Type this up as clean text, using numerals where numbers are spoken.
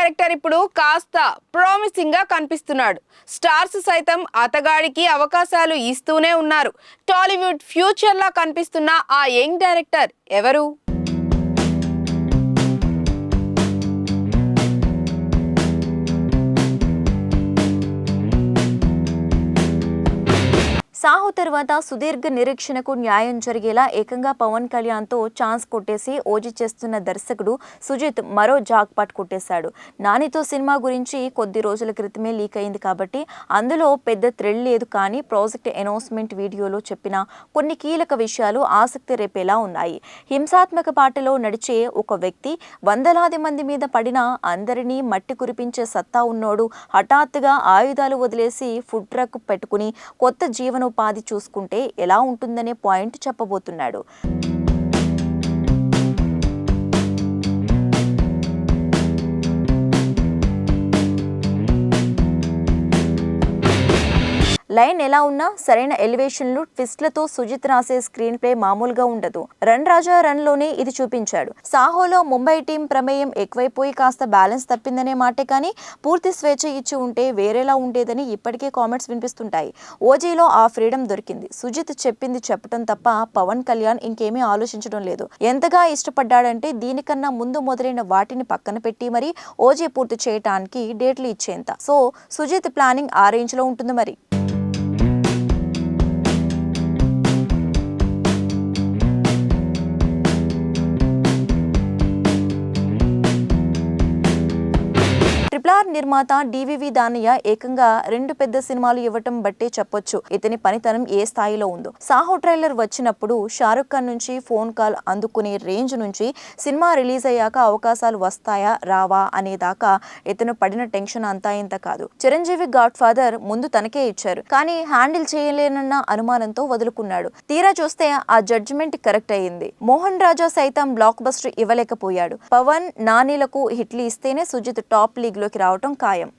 Director ఇప్పుడు కాస్త promising గా కనిపిస్తున్నాడు. స్టార్స్ సైతం అతగాడికి అవకాశాలు ఇస్తూనే ఉన్నారు. టాలీవుడ్ ఫ్యూచర్ లా కనిపిస్తున్న ఆ యంగ్ డైరెక్టర్ ఎవరు? సాహో తర్వాత సుదీర్ఘ నిరీక్షణకు న్యాయం జరిగేలా ఏకంగా పవన్ కళ్యాణ్తో ఛాన్స్ కొట్టేసి ఓజీ చేస్తున్న దర్శకుడు సుజిత్ మరో జాక్పాట్ కొట్టేశాడు. నానితో సినిమా గురించి కొద్ది రోజుల క్రితమే లీక్ అయింది కాబట్టి అందులో పెద్ద థ్రిల్ లేదు. కానీ ప్రాజెక్ట్ అనౌన్స్మెంట్ వీడియోలో చెప్పిన కొన్ని కీలక విషయాలు ఆసక్తి రేపేలా ఉన్నాయి. హింసాత్మక బాటలో నడిచే ఒక వ్యక్తి వందలాది మంది మీద పడినా అందరినీ మట్టి కురిపించే సత్తా ఉన్నోడు హఠాత్తుగా ఆయుధాలు వదిలేసి ఫుడ్ ట్రక్ పెట్టుకుని కొత్త జీవనోపాధి చూసుకుంటే ఎలా ఉంటుందనే పాయింట్ చెప్పబోతున్నాడు. లైన్ ఎలా ఉన్నా సరైన ఎలివేషన్లు ట్విస్ట్లతో సుజిత్ రాసే స్క్రీన్ ప్లే మామూలుగా ఉండదు. రన్ రాజా రన్ లోనే ఇది చూపించాడు. సాహోలో ముంబై టీం ప్రమేయం ఎక్కువైపోయి కాస్త బ్యాలెన్స్ తప్పిందనే మాటే కానీ పూర్తి స్వేచ్ఛ ఇచ్చి ఉంటే వేరేలా ఉండేదని ఇప్పటికే కామెంట్స్ వినిపిస్తుంటాయి. ఓజీలో ఆ ఫ్రీడమ్ దొరికింది. సుజిత్ చెప్పింది చెప్పడం తప్ప పవన్ కళ్యాణ్ ఇంకేమీ ఆలోచించడం లేదు. ఎంతగా ఇష్టపడ్డాడంటే దీనికన్నా ముందు మొదలైన వాటిని పక్కన పెట్టి మరి ఓజీ పూర్తి చేయటానికి డేట్లు ఇచ్చేంత. సో సుజిత్ ప్లానింగ్ ఆ రేంజ్ లో ఉంటుంది మరి. ట్రిపుల్ నిర్మాత డివివి దానయ్య ఏకంగా 2 పెద్ద సినిమాలు ఇవ్వటం బట్టే చెప్పొచ్చు ఇతని పనితనం ఏ స్థాయిలో ఉందో. సాహో ట్రైలర్ వచ్చినప్పుడు షారుఖ్ ఖాన్ నుంచి ఫోన్ కాల్ అందుకునే రేంజ్ నుంచి సినిమా రిలీజ్ అయ్యాక అవకాశాలు వస్తాయా రావా అనేదాకా ఇతను పడిన టెన్షన్ అంతా ఇంత కాదు. చిరంజీవి గాడ్ ఫాదర్ ముందు తనకే ఇచ్చారు, కానీ హ్యాండిల్ చేయలేనన్న అనుమానంతో వదులుకున్నాడు. తీరా చూస్తే ఆ జడ్జిమెంట్ కరెక్ట్ అయ్యింది. మోహన్ రాజా సైతం బ్లాక్ బస్టర్ ఇవ్వలేకపోయాడు. పవన్ నానిలకు హిట్లు ఇస్తేనే సుజిత్ టాప్ లీగ్ లోకి రావటం ఖాయం.